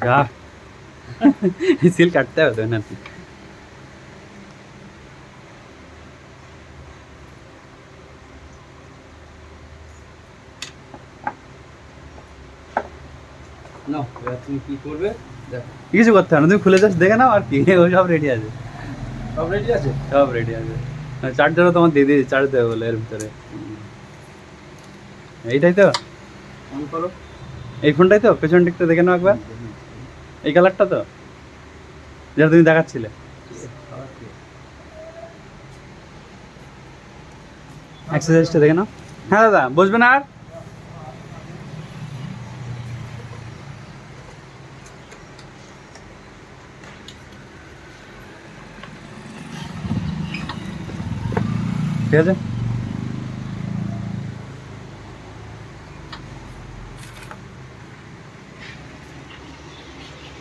যা সিল কাটতে হবে তো না নাও এবার তুমি কি করবে দেখো। কিছু করতে হবে না, তুমি খুলে জাস্ট দেখে নাও আর কি, ও সব রেডি আছে, সব রেডি আছে? সব রেডি আছে। চার্জারও তোমার দিয়ে দিয়েছি, চার্জ দেবে বলে এর ভিতরে। এইটাই তো, অন করো। এই ফোনটাই তো, পেছন দিকটা দেখে নাও একবার, এই কালারটা তো যেটা তুমি দেখাচ্ছিলে। এক্সারসাইজটা দেখে নাও। হ্যাঁ দাদা বসবে না আর, ঠিক আছে।